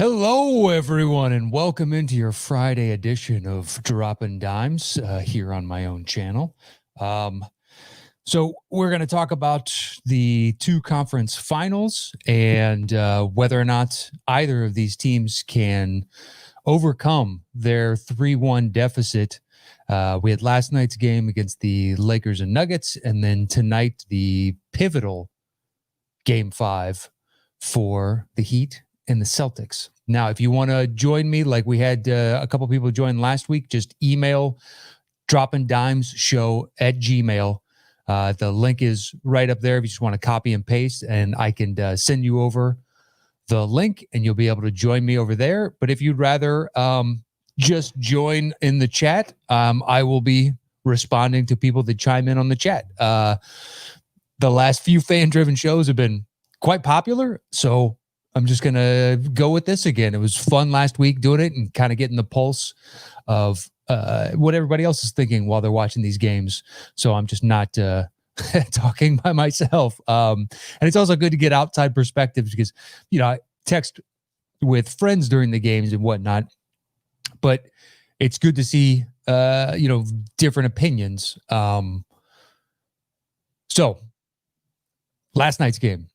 Hello, everyone, and welcome into your Friday edition of Dropping Dimes here on my own channel. So we're going to talk about the two conference finals and whether or not either of these teams can overcome their 3-1 deficit. We had last night's game against the Lakers and Nuggets, and then tonight the pivotal Game 5 for the Heat and the Celtics. Now, if you want to join me, like we had a couple people join last week, just email droppingdimesshow@gmail. The link is right up there if you just want to copy and paste, and I can send you over the link and you'll be able to join me over there. But if you'd rather just join in the chat, I will be responding to people that chime in on the chat. The last few fan-driven shows have been quite popular, so I'm just going to go with this again. It was fun last week doing it and kind of getting the pulse of what everybody else is thinking while they're watching these games. So I'm just not talking by myself. And it's also good to get outside perspectives because, I text with friends during the games and whatnot, but it's good to see, different opinions. So last night's game.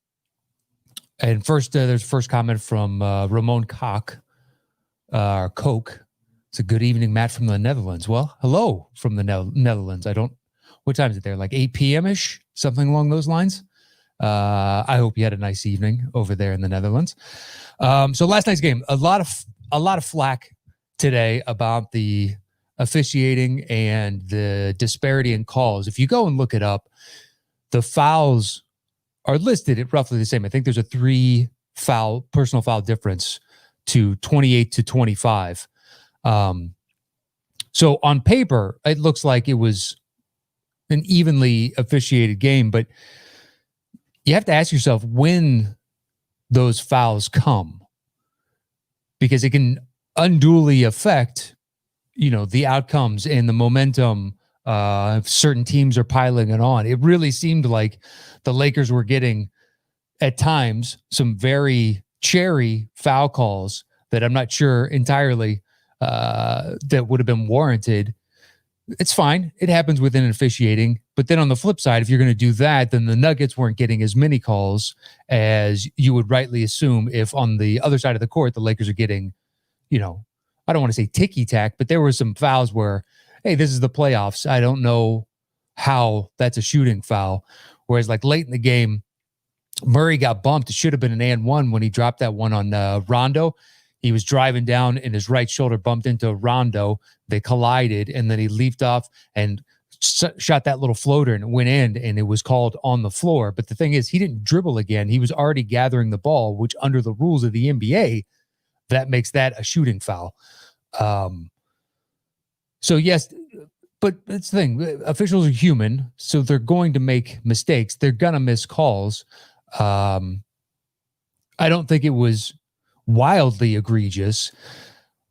And first, there's first comment from Ramon Koch. Koch. It's a good evening, Matt, from the Netherlands. Well, hello from the Netherlands. What time is it there? Like 8 p.m.-ish? Something along those lines. I hope you had a nice evening over there in the Netherlands. So last night's game, a lot of flack today about the officiating and the disparity in calls. If you go and look it up, the fouls are listed at roughly the same. I think there's a 3 personal foul difference to 28 to 25. So on paper, it looks like it was an evenly officiated game, but you have to ask yourself when those fouls come, because it can unduly affect, the outcomes and the momentum. If certain teams are piling it on. It really seemed like the Lakers were getting, at times, some very cherry foul calls that I'm not sure entirely that would have been warranted. It's fine. It happens within officiating. But then on the flip side, if you're going to do that, then the Nuggets weren't getting as many calls as you would rightly assume if on the other side of the court, the Lakers are getting, I don't want to say ticky-tack, but there were some fouls where, hey, this is the playoffs. I don't know how that's a shooting foul. Whereas like late in the game, Murray got bumped. It should have been an and one when he dropped that one on Rondo. He was driving down and his right shoulder bumped into Rondo. They collided and then he leaped off and shot that little floater and it went in and it was called on the floor. But the thing is, he didn't dribble again. He was already gathering the ball, which under the rules of the NBA, that makes that a shooting foul. So yes, but that's the thing. Officials are human, so they're going to make mistakes. They're going to miss calls. I don't think it was wildly egregious,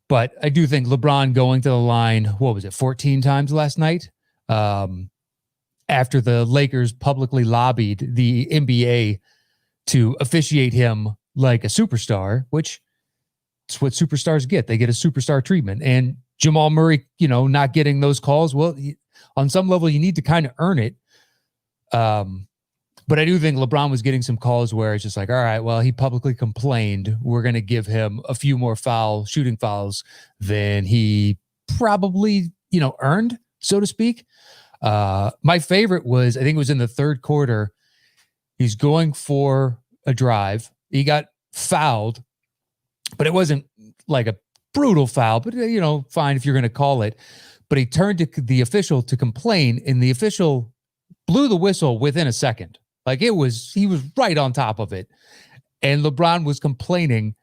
but I do think LeBron going to the line, 14 times last night? After the Lakers publicly lobbied the NBA to officiate him like a superstar, which is what superstars get. They get a superstar treatment. And Jamal Murray, not getting those calls. Well, on some level, you need to kind of earn it. But I do think LeBron was getting some calls where it's just like, all right, well, he publicly complained. We're going to give him a few more shooting fouls than he probably, earned, so to speak. My favorite was, I think it was in the third quarter. He's going for a drive. He got fouled, but it wasn't like a brutal foul, but fine if you're going to call it. But he turned to the official to complain, and the official blew the whistle within a second. Like he was right on top of it. And LeBron was complaining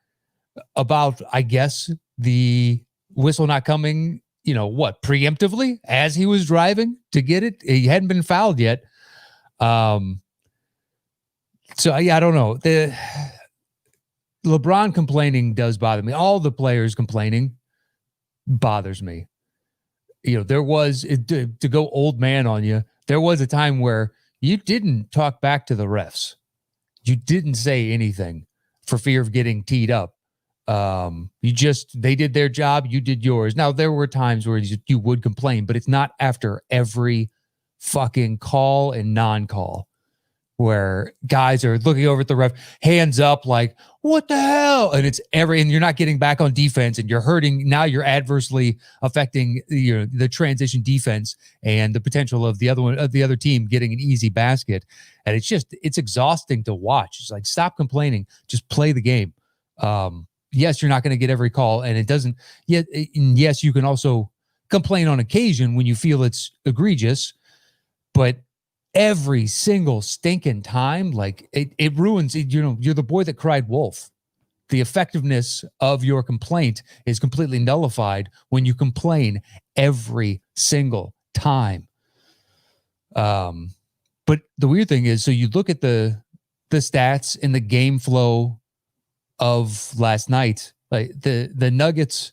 about, I guess, the whistle not coming, preemptively as he was driving to get it. He hadn't been fouled yet. So yeah, I don't know. The LeBron complaining does bother me. All the players complaining bothers me. There was, to go old man on you, there was a time where you didn't talk back to the refs. You didn't say anything for fear of getting teed up. They did their job, you did yours. Now there were times where you would complain, but it's not after every fucking call and non-call where guys are looking over at the ref, hands up, like, what the hell? And and you're not getting back on defense, and you're hurting. Now you're adversely affecting the transition defense and the potential of the other team getting an easy basket. And it's exhausting to watch. It's like, stop complaining, just play the game. Yes, you're not going to get every call, and it doesn't yet. Yes, you can also complain on occasion when you feel it's egregious, but every single stinking time, like it ruins it. You're the boy that cried wolf. The effectiveness of your complaint is completely nullified when you complain every single time. But the weird thing is, so you look at the stats in the game flow of last night, like the Nuggets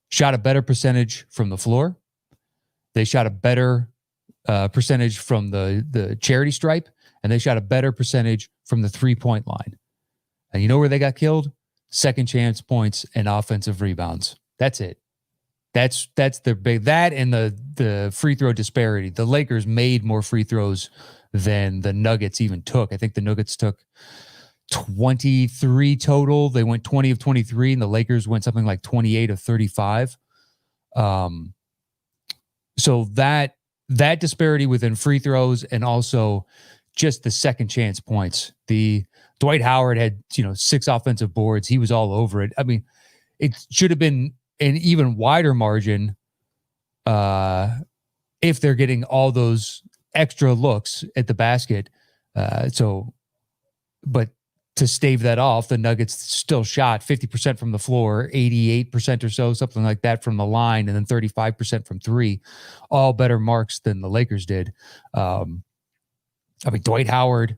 shot a better percentage from the floor. They shot a better percentage from the charity stripe, and they shot a better percentage from the 3-point line. And you know where they got killed? Second chance points and offensive rebounds. That's it. That's their big, that and the free throw disparity. The Lakers made more free throws than the Nuggets even took. I think the Nuggets took 23 total. They went 20 of 23, and the Lakers went something like 28 of 35. So that disparity within free throws, and also just the second chance points. The Dwight Howard had 6 offensive boards. He was all over it. I mean, it should have been an even wider margin if they're getting all those extra looks at the basket. But to stave that off, the Nuggets still shot 50% from the floor, 88% or so, something like that from the line, and then 35% from 3, all better marks than the Lakers did. Dwight Howard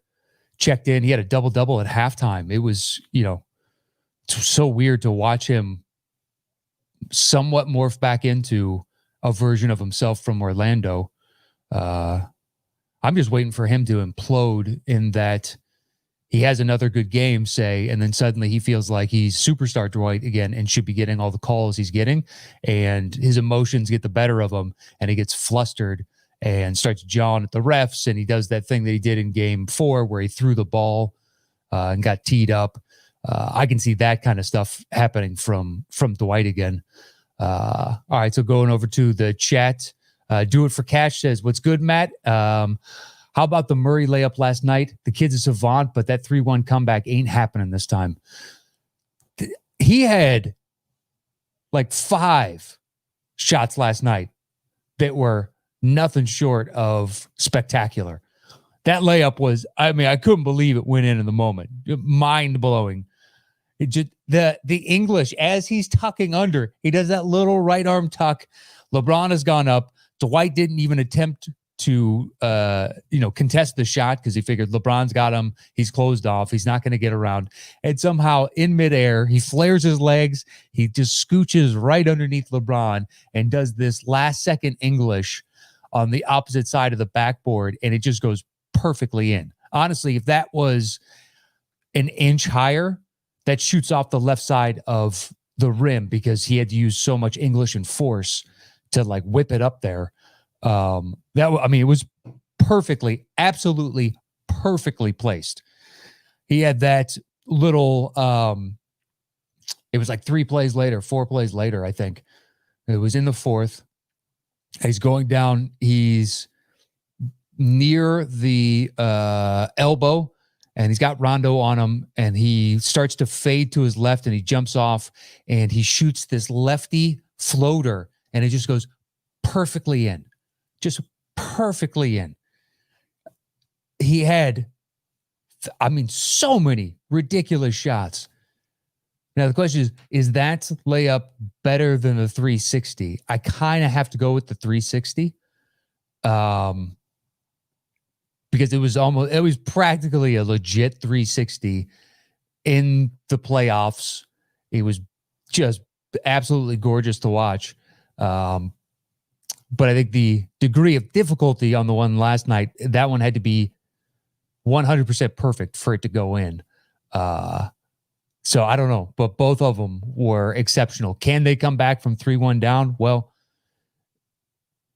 checked in. He had a double-double at halftime. It was, so weird to watch him somewhat morph back into a version of himself from Orlando. I'm just waiting for him to implode in that he has another good game, say, and then suddenly he feels like he's superstar Dwight again and should be getting all the calls he's getting, and his emotions get the better of him, and he gets flustered and starts jawing at the refs, and he does that thing that he did in game 4 where he threw the ball and got teed up. I can see that kind of stuff happening from Dwight again. All right, so going over to the chat, Do It for Cash says, what's good, Matt? How about the Murray layup last night? The kid's a savant, but that 3-1 comeback ain't happening this time. He had like 5 shots last night that were nothing short of spectacular. That layup was, I couldn't believe it went in the moment. Mind-blowing. It just, the English, as he's tucking under, he does that little right arm tuck. LeBron has gone up. Dwight didn't even attempt to contest the shot because he figured LeBron's got him. He's closed off. He's not going to get around. And somehow in midair, he flares his legs. He just scooches right underneath LeBron and does this last second English on the opposite side of the backboard. And it just goes perfectly in. Honestly, if that was an inch higher, that shoots off the left side of the rim because he had to use so much English and force to like whip it up there. It was perfectly, absolutely perfectly placed. He had that little, it was like 4 plays later, I think. It was in the 4th. He's going down. He's near the elbow, and he's got Rondo on him, and he starts to fade to his left, and he jumps off, and he shoots this lefty floater, and it just goes perfectly in. Just perfectly in. He had, so many ridiculous shots. Now, the question is that layup better than the 360? I kind of have to go with the 360. Because it was practically a legit 360 in the playoffs. It was just absolutely gorgeous to watch. But I think the degree of difficulty on the one last night, that one had to be 100% perfect for it to go in. So I don't know, but both of them were exceptional. Can they come back from 3-1 down? Well,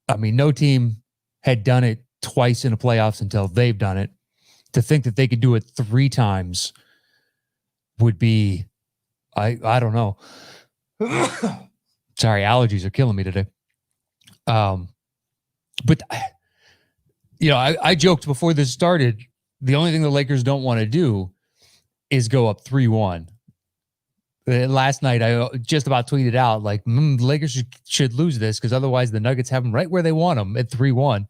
I mean, no team had done it twice in the playoffs until they've done it. To think that they could do it 3 times would be, I don't know. Sorry, allergies are killing me today. But I joked before this started, the only thing the Lakers don't want to do is go up 3-1. Last night, I just about tweeted out, like, the Lakers should lose this because otherwise the Nuggets have them right where they want them at 3-1.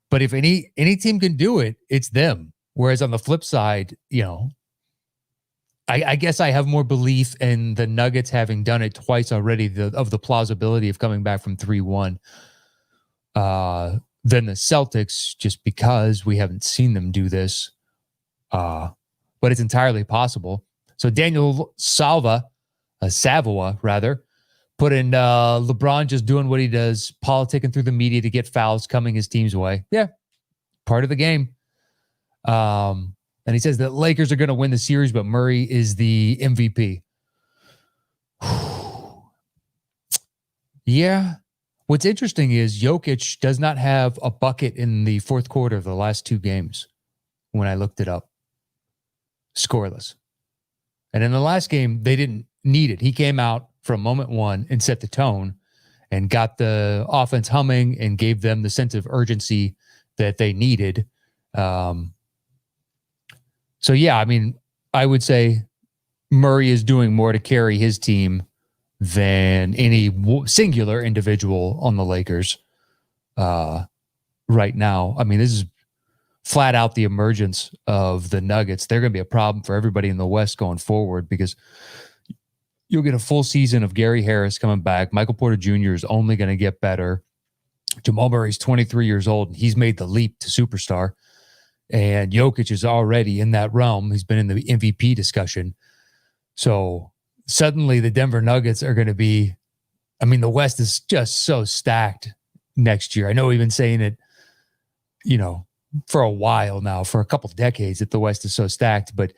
But if any team can do it, it's them. Whereas on the flip side, I guess I have more belief in the Nuggets having done it twice already, of the plausibility of coming back from 3-1 than the Celtics, just because we haven't seen them do this. But it's entirely possible. So Daniel Savoa, put in LeBron just doing what he does, politicking through the media to get fouls coming his team's way. Yeah, part of the game. And he says that Lakers are going to win the series, but Murray is the MVP. Yeah. What's interesting is Jokic does not have a bucket in the fourth quarter of the last 2 games when I looked it up. Scoreless. And in the last game, they didn't need it. He came out from moment 1 and set the tone and got the offense humming and gave them the sense of urgency that they needed. So, yeah, I mean, I would say Murray is doing more to carry his team than any singular individual on the Lakers right now. I mean, this is flat out the emergence of the Nuggets. They're going to be a problem for everybody in the West going forward because you'll get a full season of Gary Harris coming back. Michael Porter Jr. is only going to get better. Jamal Murray's 23 years old, and he's made the leap to superstar. And Jokic is already in that realm. He's been in the MVP discussion. So suddenly the Denver Nuggets are going to be, I mean, the West is just so stacked next year. I know we've been saying it, for a while now, for a couple of decades, that the West is so stacked, but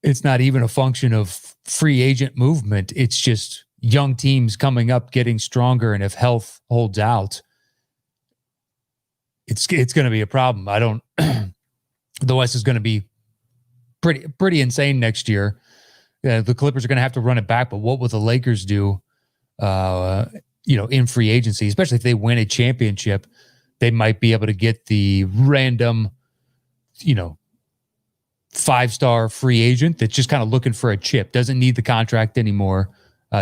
it's not even a function of free agent movement. It's just young teams coming up, getting stronger. And if health holds out, it's going to be a problem. The West is going to be pretty insane next year. The Clippers are going to have to run it back, but what will the Lakers do, in free agency, especially if they win a championship? They might be able to get the random, 5-star free agent that's just kind of looking for a chip, doesn't need the contract anymore,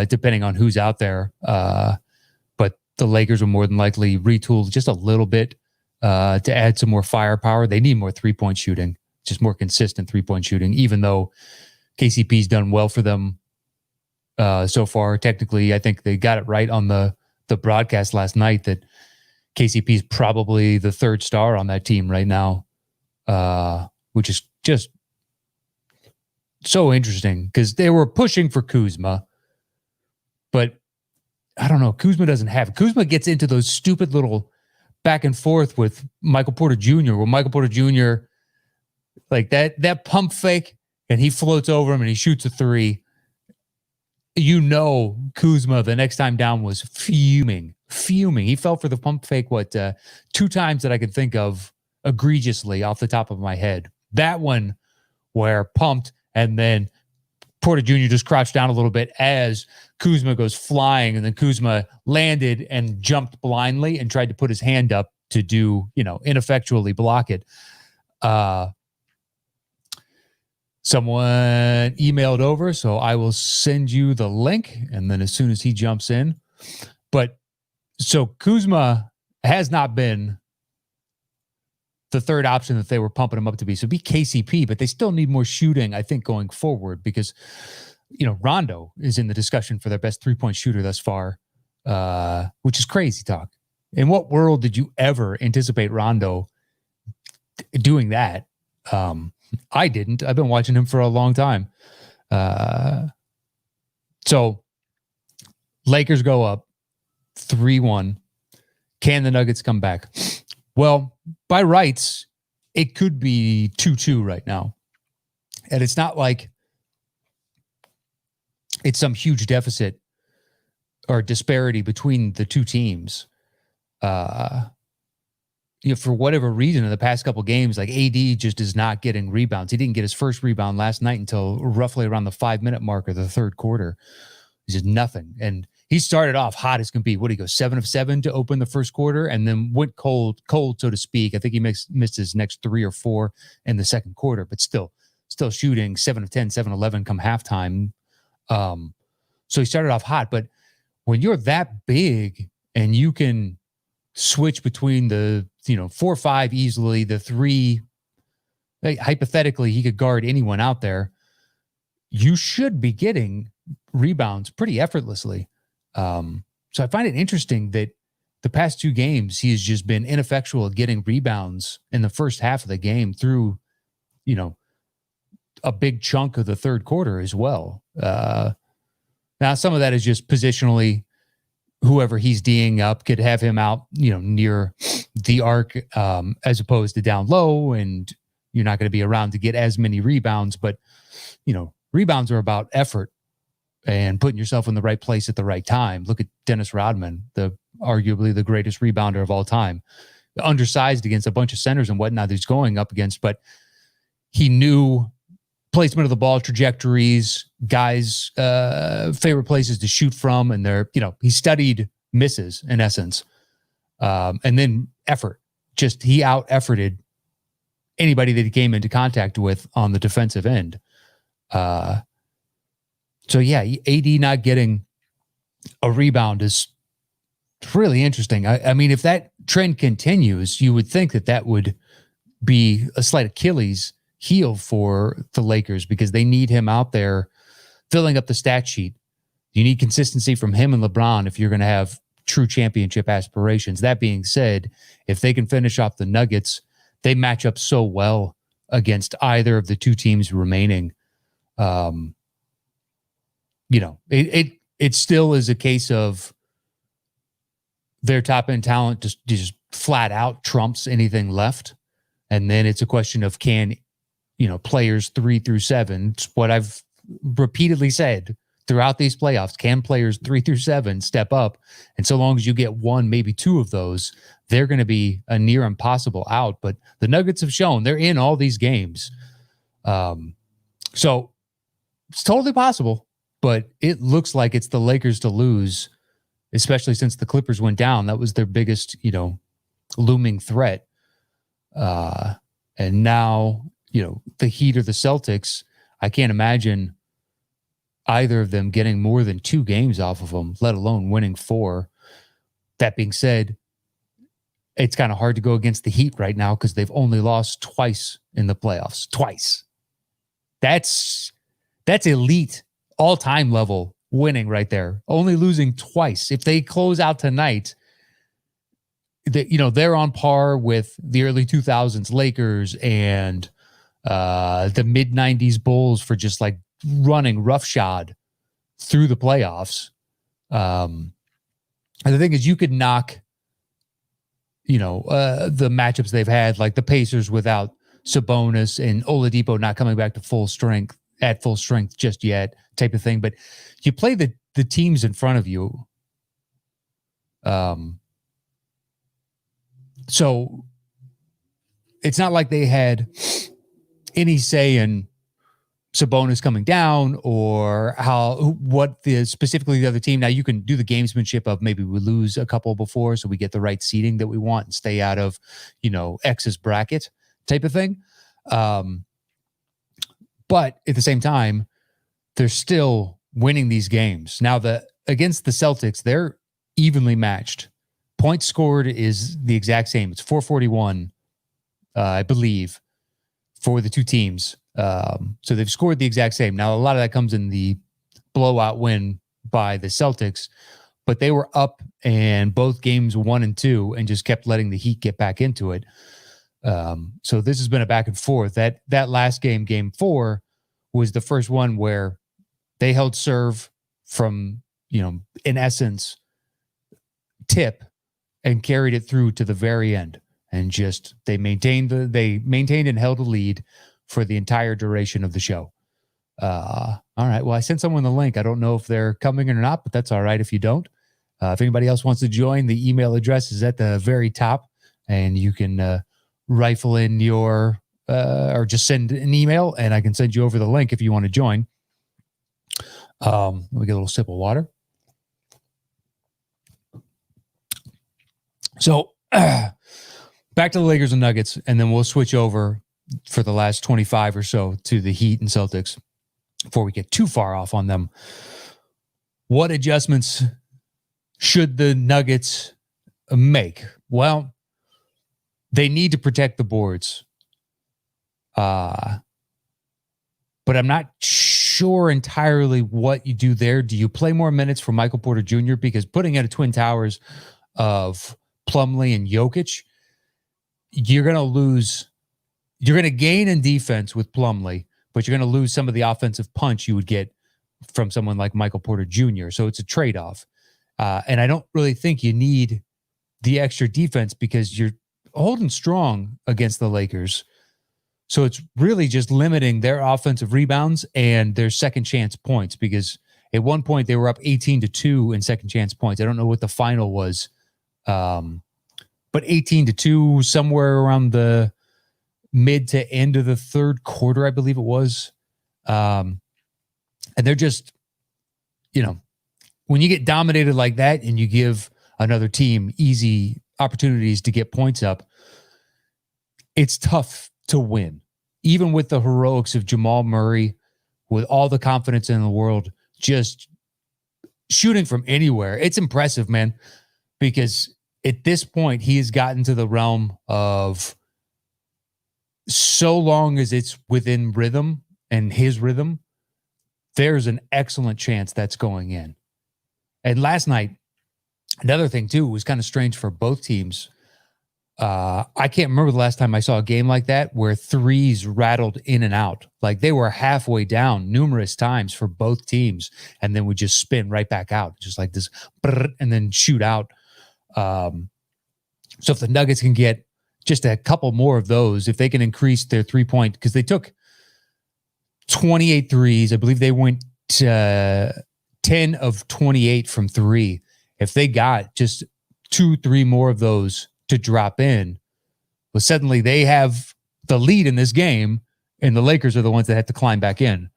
depending on who's out there. But the Lakers will more than likely retool just a little bit to add some more firepower. They need more 3-point shooting, just more consistent 3-point shooting, even though KCP's done well for them so far. Technically, I think they got it right on the broadcast last night that KCP is probably the 3rd star on that team right now, which is just so interesting because they were pushing for Kuzma, but I don't know. Kuzma doesn't have it. Kuzma gets into those stupid little back and forth with Michael Porter Jr., where Michael Porter Jr., like that pump fake, and he floats over him and he shoots a 3. Kuzma the next time down was fuming. He fell for the pump fake, 2 times that I could think of egregiously off the top of my head. That one where pumped and then Porter Jr. just crouched down a little bit as Kuzma goes flying, and then Kuzma landed and jumped blindly and tried to put his hand up to do, ineffectually block it. Someone emailed over, so I will send you the link, and then as soon as he jumps in. But so Kuzma has not been the 3rd option that they were pumping him up to be. So be KCP, but they still need more shooting, I think, going forward because, Rondo is in the discussion for their best 3-point shooter thus far, which is crazy talk. In what world did you ever anticipate Rondo doing that? I didn't. I've been watching him for a long time. So Lakers go up 3-1. Can the Nuggets come back? Well, by rights, it could be 2-2 right now. And it's not like it's some huge deficit or disparity between the two teams. For whatever reason, in the past couple games, like AD just is not getting rebounds. He didn't get his first rebound last night until roughly around the 5-minute mark of the third quarter. He's just nothing. And he started off hot as can be. What did he go 7 of 7 to open the first quarter, and then went cold, so to speak. I think he missed his next 3 or 4 in the second quarter, but still shooting 7 of 10, 7 of 11 come halftime. So he started off hot, but when you're that big and you can switch between the 4 or 5 easily, the 3, hypothetically he could guard anyone out there, you should be getting rebounds pretty effortlessly. So I find it interesting that the past 2 games he has just been ineffectual at getting rebounds in the first half of the game through a big chunk of the third quarter as well. Now some of that is just positionally. Whoever he's D'ing up could have him out, near the arc, as opposed to down low, and you're not going to be around to get as many rebounds. But, rebounds are about effort and putting yourself in the right place at the right time. Look at Dennis Rodman, arguably the greatest rebounder of all time, undersized against a bunch of centers and whatnot that he's going up against, but he knew placement of the ball, trajectories, guys' favorite places to shoot from, and he studied misses in essence, and then effort. Just he out-efforted anybody that he came into contact with on the defensive end. So yeah, AD not getting a rebound is really interesting. I mean, if that trend continues, you would think that would be a slight Achilles heel for the Lakers, because they need him out there filling up the stat sheet. You need consistency from him and LeBron if you're going to have true championship aspirations. That being said, if they can finish off the Nuggets, they match up so well against either of the 2 teams remaining. It still is a case of their top end talent just flat out trumps anything left. And then it's a question of can players 3 through 7, it's what I've repeatedly said throughout these playoffs, can players 3 through 7 step up? And so long as you get 1, maybe 2 of those, they're going to be a near impossible out. But the Nuggets have shown they're in all these games. So it's totally possible, but it looks like it's the Lakers to lose, especially since the Clippers went down. That was their biggest, looming threat. And now, the Heat or the Celtics, I can't imagine either of them getting more than 2 games off of them, let alone winning 4. That being said, it's kind of hard to go against the Heat right now because they've only lost twice in the playoffs. Twice. That's elite, all-time level winning right there. Only losing twice. If they close out tonight, they're on par with the early 2000s Lakers and the mid 90s Bulls for just like running roughshod through the playoffs. And the thing is, you could knock, the matchups they've had, like the Pacers without Sabonis and Oladipo not coming back to full strength just yet, type of thing. But you play the teams in front of you. So it's not like they had any say in Sabonis coming down or specifically the other team. Now you can do the gamesmanship of maybe we lose a couple before so we get the right seeding that we want and stay out of, X's bracket type of thing. But at the same time, they're still winning these games. Now against the Celtics, they're evenly matched. Points scored is the exact same. It's 441, I believe, for the 2 teams. So they've scored the exact same. Now, a lot of that comes in the blowout win by the Celtics, but they were up in both games 1 and 2 and just kept letting the Heat get back into it. So this has been a back and forth. That last game, game 4, was the first one where they held serve from, in essence, tip and carried it through to the very end. And just they maintained and held a lead for the entire duration of the show. I'm All right. Well, I sent someone the link. I don't know if they're coming or not, but that's all right if you don't. If anybody else wants to join, the email address is at the very top, and you can rifle in your or just send an email, and I can send you over the link if you want to join. Let me get a little sip of water. So back to the Lakers and Nuggets, and then we'll switch over for the last 25 or so to the Heat and Celtics before we get too far off on them. What adjustments should the Nuggets make? Well, they need to protect the boards. But I'm not sure entirely what you do there. Do you play more minutes for Michael Porter Jr.? Because putting at a twin towers of Plumlee and Jokic, you're going to lose. You're going to gain in defense with Plumlee, but you're going to lose some of the offensive punch you would get from someone like Michael Porter Jr. So it's a trade-off. And I don't really think you need the extra defense because you're holding strong against the Lakers. So it's really just limiting their offensive rebounds and their second chance points, because at one point they were up 18-2 in second chance points. I don't know what the final was, but 18-2 somewhere around the mid to end of the third quarter, I believe it was. And they're just, when you get dominated like that and you give another team easy opportunities to get points up, it's tough to win. Even with the heroics of Jamal Murray, with all the confidence in the world, just shooting from anywhere. It's impressive, man, because at this point, he has gotten to the realm of, so long as it's within rhythm and his rhythm, there's an excellent chance that's going in. And last night, another thing too, was kind of strange for both teams. I can't remember the last time I saw a game like that where threes rattled in and out. Like they were halfway down numerous times for both teams and then would just spin right back out, just like this, and then shoot out. So if the Nuggets can get just a couple more of those, if they can increase their 3-point, because they took 28 threes. I believe they went 10 of 28 from three. If they got just 2-3 more of those to drop in, well, suddenly they have the lead in this game, and the Lakers are the ones that have to climb back in.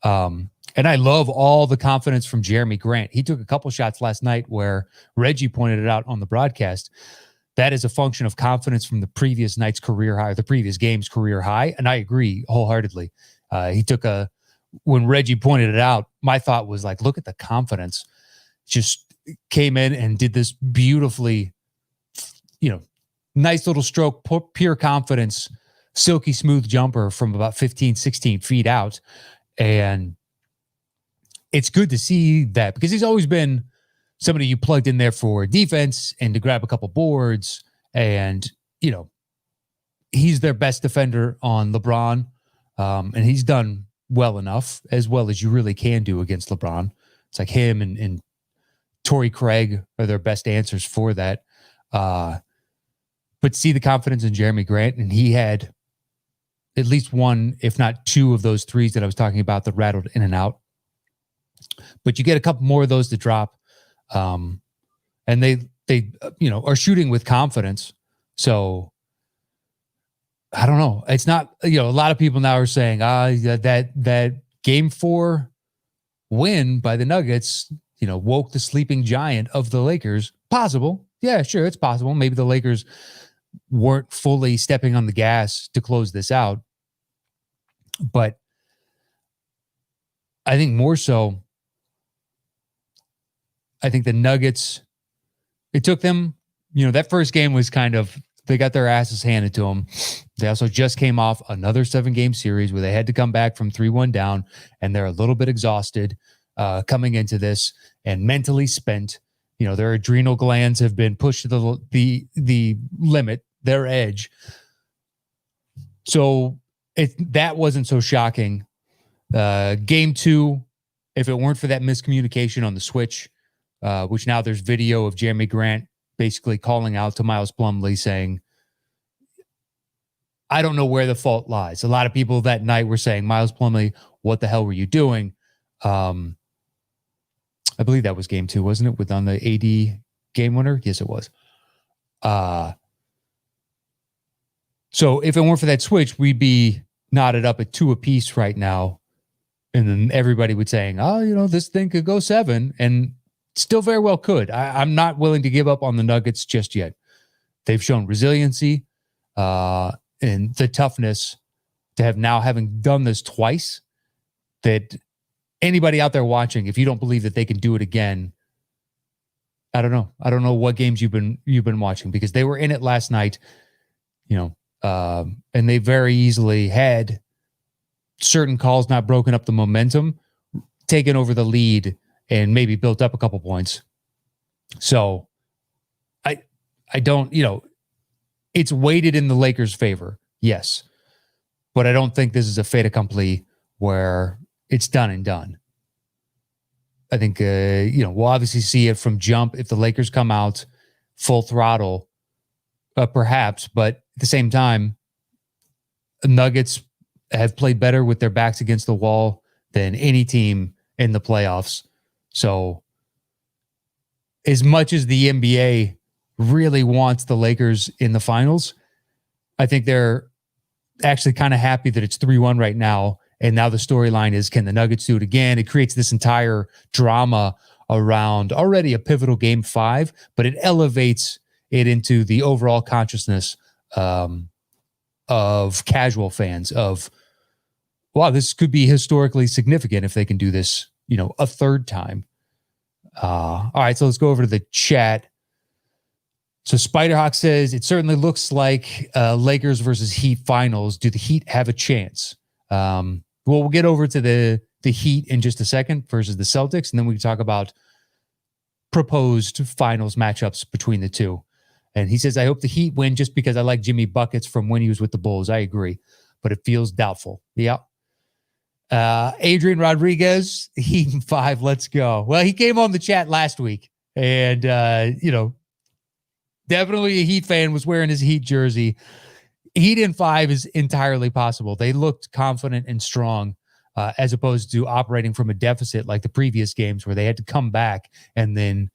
And I love all the confidence from Jeremy Grant. He took a couple shots last night where Reggie pointed it out on the broadcast. That is a function of confidence from the previous night's career high, or the previous game's career high. And I agree wholeheartedly. When Reggie pointed it out, my thought was like, look at the confidence. Just came in and did this beautifully, nice little stroke, pure confidence, silky smooth jumper from about 15, 16 feet out. And it's good to see that, because he's always been somebody you plugged in there for defense and to grab a couple boards. And, he's their best defender on LeBron. And he's done well enough, as well as you really can do against LeBron. It's like him and Torrey Craig are their best answers for that. But see the confidence in Jeremy Grant, and he had at least one, if not two, of those threes that I was talking about that rattled in and out. But you get a couple more of those to drop. And they are shooting with confidence. So I don't know. It's not, a lot of people now are saying, that game 4 win by the Nuggets, woke the sleeping giant of the Lakers. Possible. Yeah, sure. It's possible. Maybe the Lakers weren't fully stepping on the gas to close this out. But I think more so, I think the Nuggets, it took them, that first game was kind of, they got their asses handed to them. They also just came off another 7-game series where they had to come back from 3-1 down, and they're a little bit exhausted coming into this and mentally spent. Their adrenal glands have been pushed to the limit, their edge. So that wasn't so shocking. Game 2, if it weren't for that miscommunication on the switch, which now there's video of Jeremy Grant basically calling out to Miles Plumlee saying, I don't know where the fault lies. A lot of people that night were saying, Miles Plumlee, what the hell were you doing? I believe that was game 2, wasn't it? On the AD game winner? Yes, it was. So if it weren't for that switch, we'd be knotted up at 2 apiece right now. And then everybody would saying, oh, this thing could go 7, and still very well could. I'm not willing to give up on the Nuggets just yet. They've shown resiliency and the toughness to have now having done this twice, that anybody out there watching, if you don't believe that they can do it again, I don't know. I don't know what games you've been watching, because they were in it last night, and they very easily had certain calls not broken up the momentum, taken over the lead, and maybe built up a couple points. So I don't, it's weighted in the Lakers' favor, yes, but I don't think this is a fait accompli where it's done and done. I think, we'll obviously see it from jump if the Lakers come out full throttle, perhaps, but at the same time, the Nuggets have played better with their backs against the wall than any team in the playoffs. So as much as the NBA really wants the Lakers in the finals, I think they're actually kind of happy that it's 3-1 right now. And now the storyline is, can the Nuggets do it again? It creates this entire drama around already a pivotal game 5, but it elevates it into the overall consciousness of casual fans of, wow, this could be historically significant if they can do this, a third time. All right, so let's go over to the chat. So Spiderhawk says, it certainly looks like Lakers versus Heat finals. Do the Heat have a chance? We'll get over to the Heat in just a second versus the Celtics, and then we can talk about proposed finals matchups between the two. And he says, I hope the Heat win just because I like Jimmy Buckets from when he was with the Bulls. I agree, but it feels doubtful. Yeah. Adrian Rodriguez, Heat in 5, let's go. Well, he came on the chat last week, and, definitely a Heat fan, was wearing his Heat jersey. Heat in 5 is entirely possible. They looked confident and strong, as opposed to operating from a deficit like the previous games where they had to come back, and then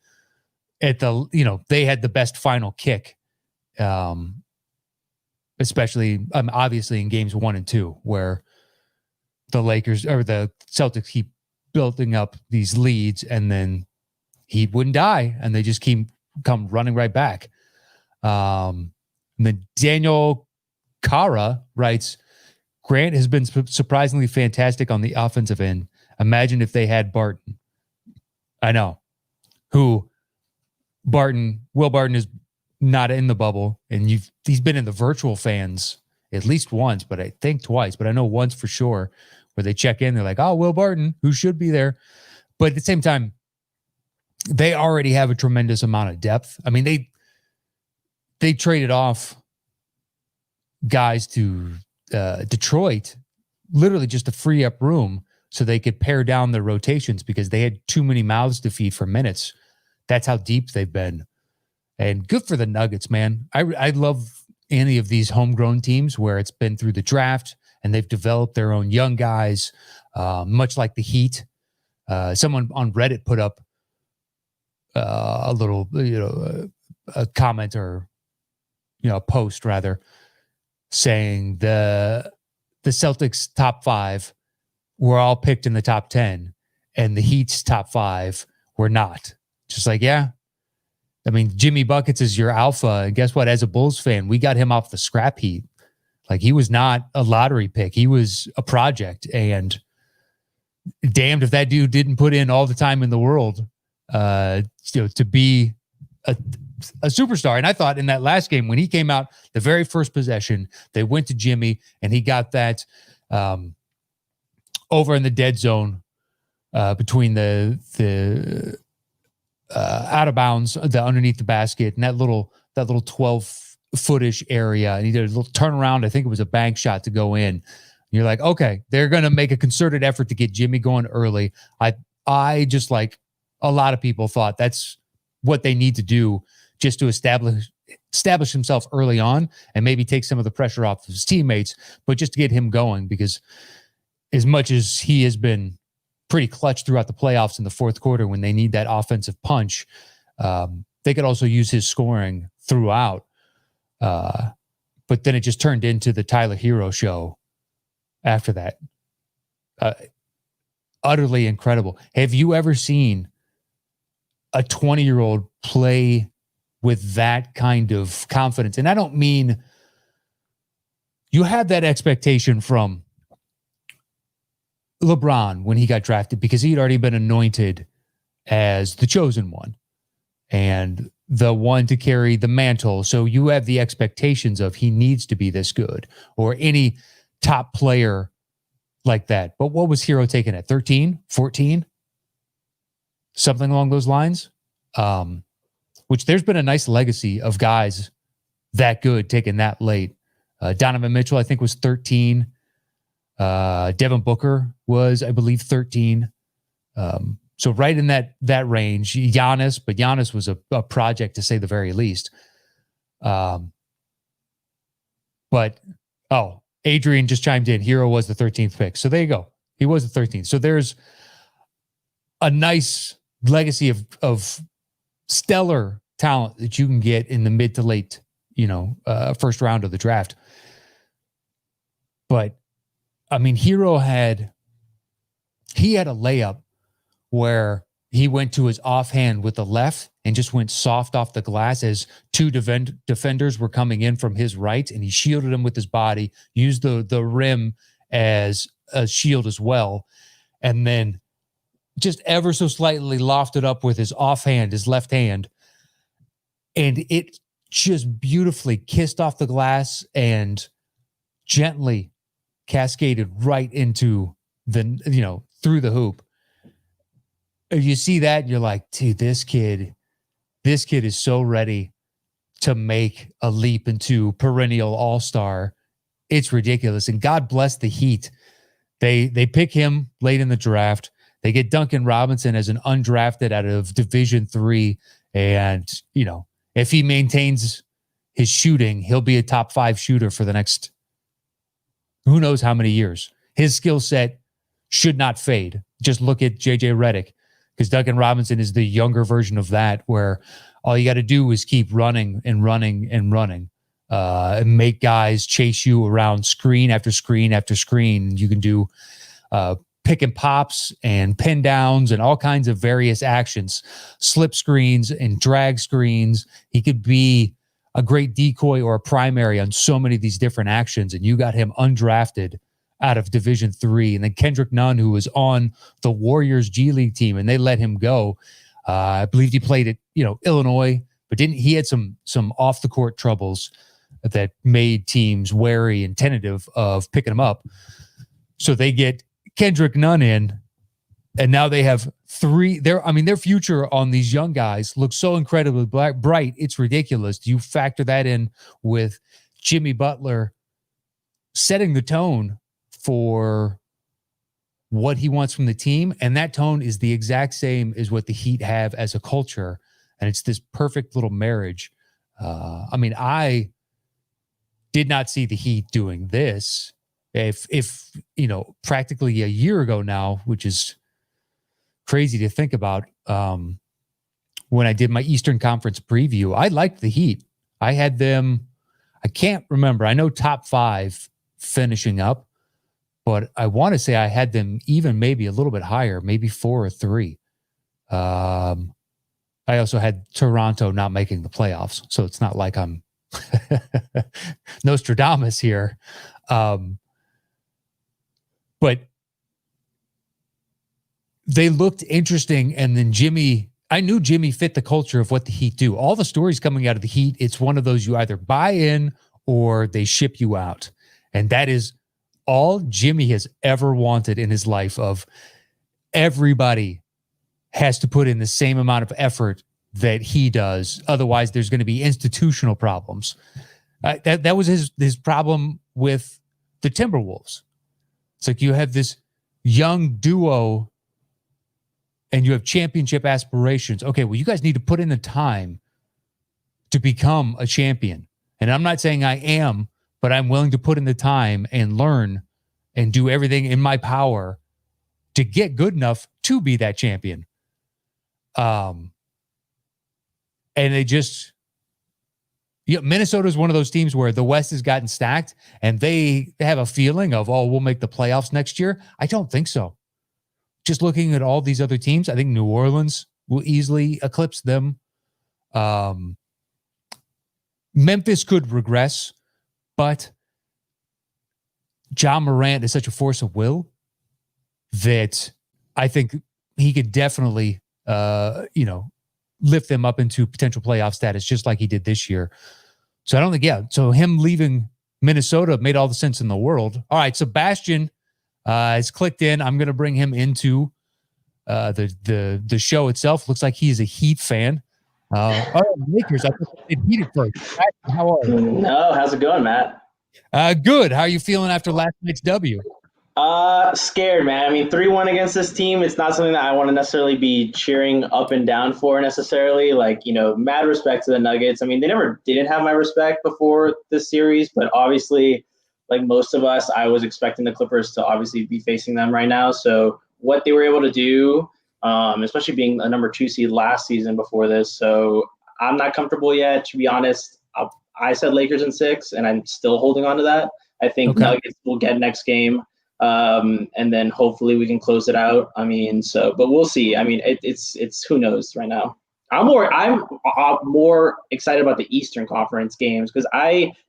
they had the best final kick, especially obviously in games 1 and 2, where the Lakers or the Celtics keep building up these leads, and then Heat wouldn't die, and they just come running right back. And then Daniel Cara writes, Grant has been surprisingly fantastic on the offensive end. Imagine if they had Barton. I know. Will Barton is not in the bubble, and he's been in the virtual fans at least once, but I think twice, but I know once for sure, where they check in, they're like, oh, Will Barton, who should be there. But at the same time, they already have a tremendous amount of depth. I mean, they traded off guys to Detroit literally just to free up room so they could pare down their rotations because they had too many mouths to feed for minutes. That's how deep they've been. And good for the Nuggets, man. I love any of these homegrown teams where it's been through the draft and they've developed their own young guys, much like the Heat. Someone on Reddit put up a little, a comment or, a post rather, saying the Celtics top 5 were all picked in the top 10 and the Heat's top 5 were not. Just like, yeah. I mean, Jimmy Buckets is your alpha. And guess what? As a Bulls fan, we got him off the scrap heap. Like, he was not a lottery pick. He was a project. And damned if that dude didn't put in all the time in the world to be a superstar. And I thought in that last game, when he came out, the very first possession, they went to Jimmy and he got that over in the dead zone between the out of bounds, the underneath the basket, and that little 12-footish area. And he did a little turnaround. I think it was a bank shot to go in. And you're like, okay, they're going to make a concerted effort to get Jimmy going early. I just, like a lot of people, thought that's what they need to do just to establish himself early on and maybe take some of the pressure off of his teammates, but just to get him going, because as much as he has been pretty clutch throughout the playoffs in the fourth quarter when they need that offensive punch. They could also use his scoring throughout. But then it just turned into the Tyler Hero show after that. Utterly incredible. Have you ever seen a 20-year-old play with that kind of confidence? And I don't mean you had that expectation from LeBron when he got drafted because he'd already been anointed as the chosen one and the one to carry the mantle. So you have the expectations of he needs to be this good, or any top player like that. But what was Hero taken at 13, 14? Something along those lines. Which there's been a nice legacy of guys that good taken that late. Donovan Mitchell, I think, was 13. Devin Booker was, I believe, 13. So right in that range. Giannis, but Giannis was a project to say the very least. But Adrian just chimed in. Hero was the 13th pick. So there you go. He was the 13th. So there's a nice legacy of stellar talent that you can get in the mid to late, first round of the draft. But I mean, Hero had a layup where he went to his offhand with the left and just went soft off the glass as two defenders were coming in from his right, and he shielded him with his body, used the rim as a shield as well, and then just ever so slightly lofted up with his offhand, his left hand, and it just beautifully kissed off the glass and gently cascaded right into through the hoop. You see that and you're like, dude, this kid is so ready to make a leap into perennial all-star. It's ridiculous. And God bless the Heat. They pick him late in the draft. They get Duncan Robinson as an undrafted out of Division III. And, if he maintains his shooting, he'll be a top 5 shooter for the next who knows how many years. His skill set should not fade. Just look at JJ Redick, because Duncan Robinson is the younger version of that, where all you got to do is keep running and running and running, and make guys chase you around screen after screen after screen. You can do pick and pops and pin downs and all kinds of various actions, slip screens and drag screens. He could be a great decoy or a primary on so many of these different actions, and you got him undrafted out of Division III. And then Kendrick Nunn, who was on the Warriors G League team, and they let him go. I believe he played at Illinois, but he had some off the court troubles that made teams wary and tentative of picking him up. So they get Kendrick Nunn in, and now they have 3. Their future on these young guys looks so incredibly bright. It's ridiculous. You factor that in with Jimmy Butler setting the tone for what he wants from the team. And that tone is the exact same as what the Heat have as a culture. And it's this perfect little marriage. I did not see the Heat doing this. If practically a year ago now, which is crazy to think about, when I did my Eastern Conference preview, I liked the Heat. I had them, I can't remember. I know top 5 finishing up, but I want to say I had them even maybe a little bit higher, maybe 4 or 3. I also had Toronto not making the playoffs, so it's not like I'm Nostradamus here. But they looked interesting, and then I knew Jimmy fit the culture of what the Heat do. All the stories coming out of the Heat, it's one of those you either buy in or they ship you out. And that is all Jimmy has ever wanted in his life, of everybody has to put in the same amount of effort that he does. Otherwise, there's going to be institutional problems. That was his problem with the Timberwolves. It's like you have this young duo and you have championship aspirations. Okay, well, you guys need to put in the time to become a champion. And I'm not saying I am, but I'm willing to put in the time and learn and do everything in my power to get good enough to be that champion. And they just, Minnesota is one of those teams where the West has gotten stacked and they have a feeling of, oh, we'll make the playoffs next year. I don't think so. Just looking at all these other teams, I think New Orleans will easily eclipse them. Memphis could regress, but Ja Morant is such a force of will that I think he could definitely, lift them up into potential playoff status, just like he did this year. So I don't think, so him leaving Minnesota made all the sense in the world. All right, Sebastian has clicked in. I'm going to bring him into the show itself. Looks like he's a Heat fan. Lakers, I thought they'd beat it first. How are you? No, how's it going, Matt? Good. How are you feeling after last night's W? Scared, man. I mean, 3-1 against this team, it's not something that I want to necessarily be cheering up and down for necessarily. Like, mad respect to the Nuggets. I mean, they never didn't have my respect before this series, but obviously, like most of us, I was expecting the Clippers to obviously be facing them right now. So what they were able to do, especially being a number 2 seed last season before this. So I'm not comfortable yet, to be honest. I said Lakers in 6, and I'm still holding on to that. I think Nuggets will get next game. And then hopefully we can close it out. I mean, but we'll see. I mean, it's who knows right now. I'm more excited about the Eastern Conference games because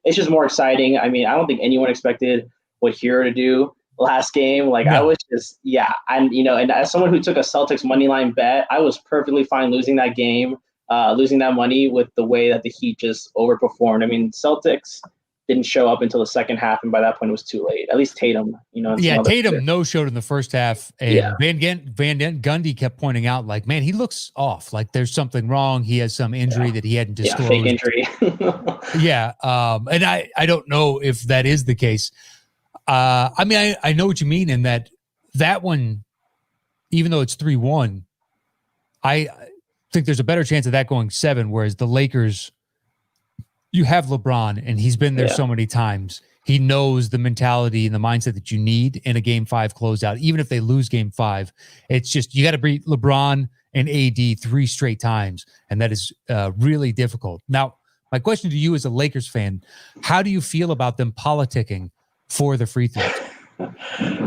it's just more exciting. I mean, I don't think anyone expected what Hero to do last game. Like, no. I was just, and as someone who took a Celtics money line bet, I was perfectly fine losing that game, losing that money with the way that the Heat just overperformed. I mean, Celtics didn't show up until the second half, and by that point it was too late. At least Tatum, Tatum no-showed in the first half, and Van Gundy kept pointing out, like, man, he looks off. Like, there's something wrong. He has some injury that he hadn't disclosed. Fake injury. And I don't know if that is the case. I mean, I know what you mean in that one, even though it's 3-1, I think there's a better chance of that going 7, whereas the Lakers, you have LeBron, and he's been there so many times. He knows the mentality and the mindset that you need in a Game 5 closeout. Even if they lose Game 5, it's just you got to beat LeBron and AD 3 straight times, and that is really difficult. Now, my question to you as a Lakers fan, how do you feel about them politicking for the free throws?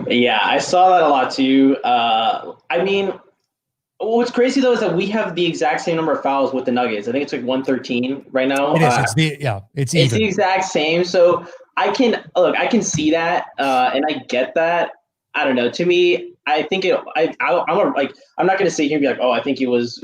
Yeah, I saw that a lot too. I mean, what's crazy though is that we have the exact same number of fouls with the Nuggets. I think it's like 113 right now. It is. It's even. It's the exact same. So I can see that, and I get that. I don't know. To me, I think I'm not going to sit here and be like, oh, I think it was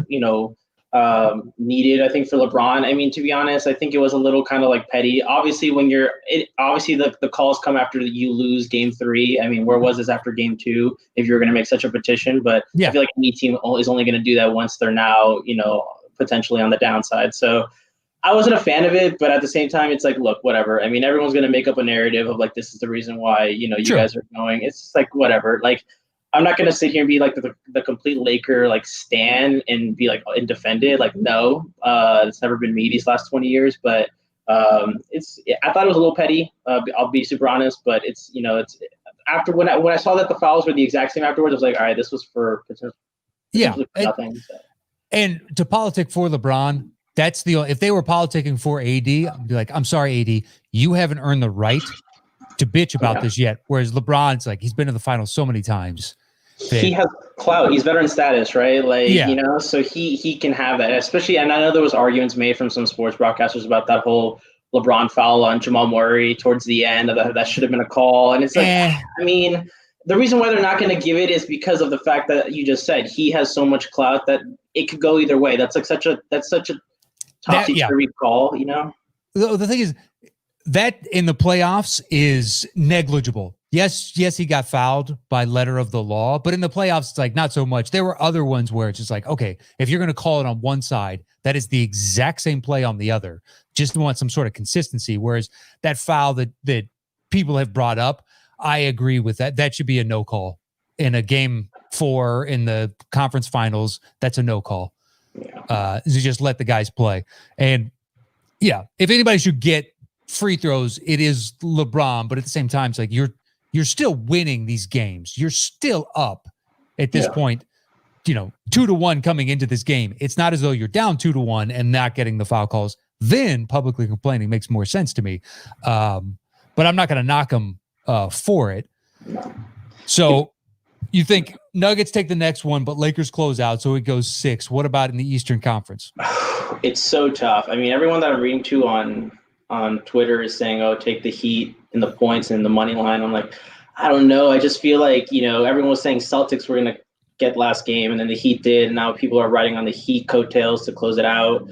needed. I think for LeBron. I mean, to be honest, I think it was a little kind of like petty. Obviously, the calls come after you lose Game 3. I mean, where was this after Game 2? If you're going to make such a petition, but I feel like any team is only going to do that once they're now, potentially on the downside. So I wasn't a fan of it, but at the same time, it's like, look, whatever. I mean, everyone's going to make up a narrative of like, this is the reason why, you guys are going. It's just like, whatever. Like, I'm not going to sit here and be like the complete Laker, like stan and be like, and defend it. Like, no, it's never been me these last 20 years, but I thought it was a little petty. I'll be super honest, but it's after when I saw that the fouls were the exact same afterwards, I was like, all right, this was for nothing. So. And to politic for LeBron, that's if they were politicking for AD, I'd be like, I'm sorry, AD, you haven't earned the right to bitch about this yet. Whereas LeBron's like, he's been to the finals so many times. He has clout. He's veteran status, right? Like, so he can have that, especially, and I know there was arguments made from some sports broadcasters about that whole LeBron foul on Jamal Murray towards the end. That should have been a call. And it's like, I mean, the reason why they're not going to give it is because of the fact that you just said he has so much clout that it could go either way. That's such a topsy-turvy call, The thing is, that in the playoffs is negligible. Yes, he got fouled by letter of the law, but in the playoffs, it's like not so much. There were other ones where it's just like, okay, if you're going to call it on one side, that is the exact same play on the other. Just want some sort of consistency. Whereas that foul that people have brought up, I agree with that. That should be a no call in a Game 4 in the conference finals. That's a no call. To just let the guys play. And if anybody should get free throws, it is LeBron. But at the same time, it's like you're still winning these games. You're still up at this point, 2-1 coming into this game. It's not as though you're down 2-1 and not getting the foul calls. Then publicly complaining makes more sense to me. But I'm not going to knock them for it. So you think Nuggets take the next one, but Lakers close out, so it goes 6. What about in the Eastern Conference? It's so tough. I mean, everyone that I'm reading to on Twitter is saying, "Oh, take the Heat in the points and the money line." I'm like, I don't know. I just feel like everyone was saying Celtics were going to get last game, and then the Heat did, and now people are riding on the Heat coattails to close it out.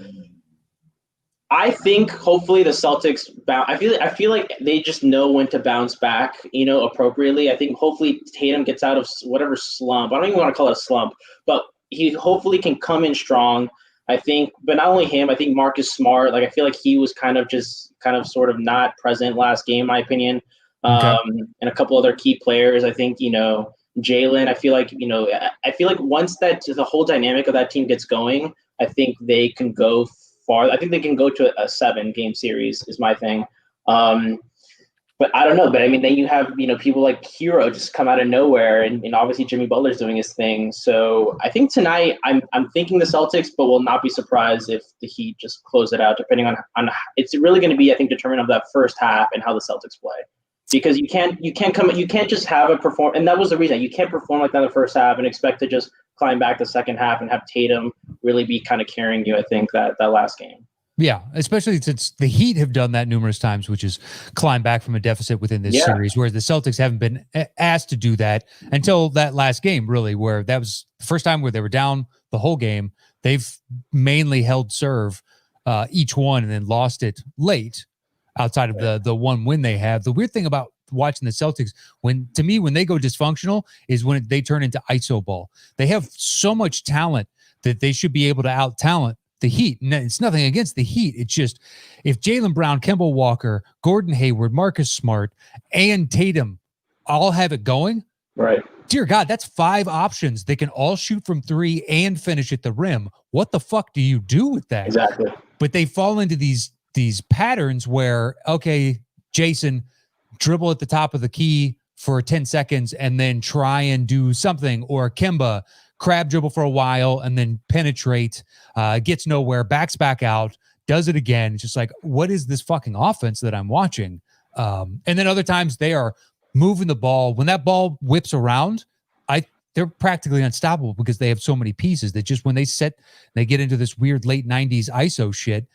I think hopefully the Celtics I feel like they just know when to bounce back, appropriately. I think hopefully Tatum gets out of whatever slump. I don't even want to call it a slump, but he hopefully can come in strong. I think, but not only him, I think Marcus Smart. Like I feel like he was kind of sort of not present last game, in my opinion. Okay. And a couple other key players. I think Jalen. I feel like once the whole dynamic of that team gets going, I think they can go far. I think they can go to a 7-game series is my thing. But I don't know. But I mean, then you have, people like Hero just come out of nowhere, and obviously Jimmy Butler's doing his thing. So I think tonight I'm thinking the Celtics, but will not be surprised if the Heat just close it out, depending on it's really going to be, I think, determined of that first half and how the Celtics play. Because you can't just have a perform, and that was the reason you can't perform like that in the first half and expect to just climb back the second half and have Tatum really be kind of carrying you. I think that last game. Yeah, especially since the Heat have done that numerous times, which is climb back from a deficit within this series, whereas the Celtics haven't been asked to do that until that last game, really, where that was the first time where they were down the whole game. They've mainly held serve each one and then lost it late outside of the one win they have. The weird thing about watching the Celtics, when they go dysfunctional, is when they turn into iso ball. They have so much talent that they should be able to out-talent the Heat. And it's nothing against the Heat. It's just if Jaylen Brown, Kemba Walker, Gordon Hayward, Marcus Smart, and Tatum all have it going, right? Dear God, that's 5 options. They can all shoot from 3 and finish at the rim. What the fuck do you do with that? Exactly. But they fall into these patterns where, okay, Jason, dribble at the top of the key for 10 seconds and then try and do something, or Kemba, crab dribble for a while and then penetrate, gets nowhere, backs back out, does it again. It's just like, what is this fucking offense that I'm watching? And then other times they are moving the ball. When that ball whips around, they're practically unstoppable because they have so many pieces that just when they get into this weird late 90s ISO shit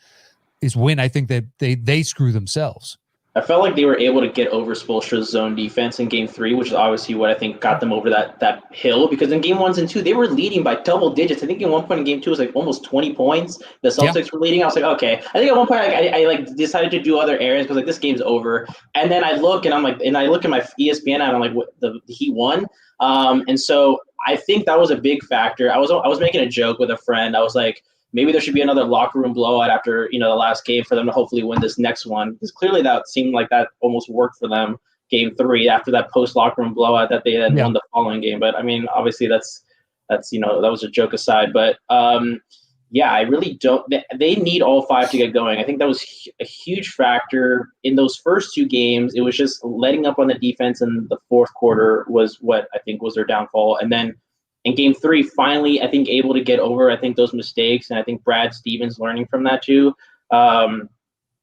is when I think that they screw themselves. I felt like they were able to get over Spoelstra's zone defense in Game 3, which is obviously what I think got them over that hill. Because in Game 1 and 2, they were leading by double digits. I think in one point in Game 2 it was like almost 20 points. The Celtics were leading. I was like, okay. I think at one point I decided to do other areas because this game's over. And then I look and I look at my ESPN and I'm like, what, the Heat won. And so I think that was a big factor. I was making a joke with a friend. I was like, maybe there should be another locker room blowout after, the last game for them to hopefully win this next one. Because clearly that seemed like that almost worked for them, Game 3, after that post locker room blowout that they had won the following game. But I mean, obviously that's that was a joke aside. But I really don't. They need all 5 to get going. I think that was a huge factor in those first 2 games. It was just letting up on the defense in the fourth quarter was what I think was their downfall. And then in Game 3, finally, I think able to get over, those mistakes, and I think Brad Stevens learning from that too. And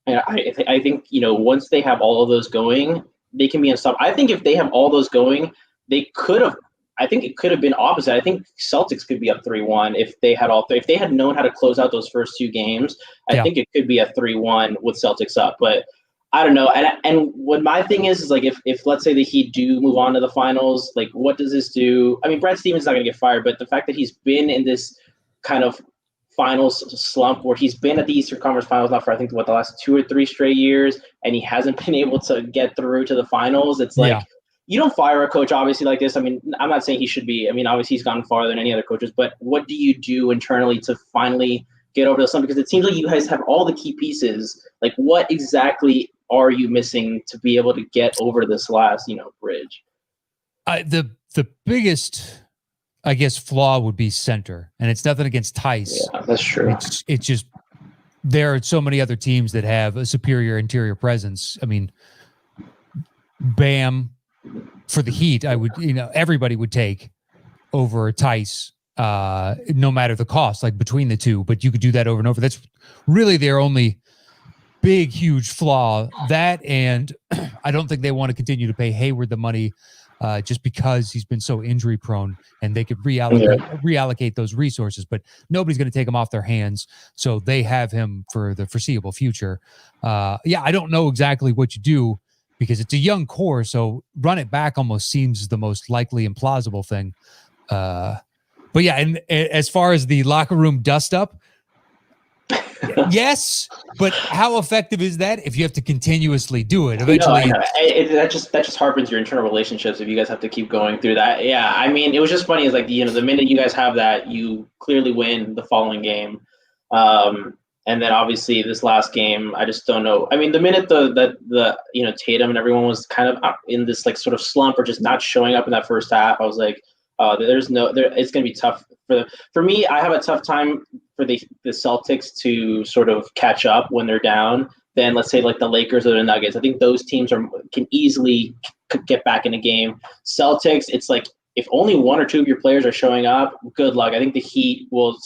I think once they have all of those going, they can be unstoppable. I think if they have all those going, they could have. I think it could have been opposite. I think Celtics could be up 3-1 if they had if they had known how to close out those first 2 games. I think it could be a 3-1 with Celtics up, but I don't know. And what my thing is like if let's say the Heat do move on to the finals, like what does this do? I mean, Brad Stevens is not going to get fired, but the fact that he's been in this kind of finals slump where he's been at the Eastern Conference Finals now for I think the last 2 or 3 straight years, and he hasn't been able to get through to the finals. It's like you don't fire a coach obviously like this. I mean, I'm not saying he should be. I mean, obviously he's gone farther than any other coaches, but what do you do internally to finally get over the slump? Because it seems like you guys have all the key pieces. Like what exactly are you missing to be able to get over this last, bridge? The biggest, I guess, flaw would be center, and it's nothing against Tice. Yeah, that's true. It's just there are so many other teams that have a superior interior presence. I mean, Bam for the Heat, I would, everybody would take. over Tice, no matter the cost, like between the two, but you could do that over and over. That's really their only big, huge flaw. That, and I don't think they want to continue to pay Hayward the money just because he's been so injury prone, and they could reallocate those resources, but nobody's going to take him off their hands. So they have him for the foreseeable future. I don't know exactly what you do because it's a young core. So run it back almost seems the most likely and plausible thing. But yeah, and as far as the locker room dust up, yes, but how effective is that if you have to continuously do it? Eventually, that just harpens your internal relationships if you guys have to keep going through that. Yeah, I mean, it was just funny. It's like, the minute you guys have that, you clearly win the following game. And then obviously this last game, I just don't know. I mean, the minute the Tatum and everyone was kind of in this like sort of slump or just not showing up in that first half, I was like, it's going to be tough for me. I have a tough time for the Celtics to sort of catch up when they're down than, let's say, like the Lakers or the Nuggets. I think those teams can easily get back in a game. Celtics, it's like if only one or two of your players are showing up, good luck. I think the Heat will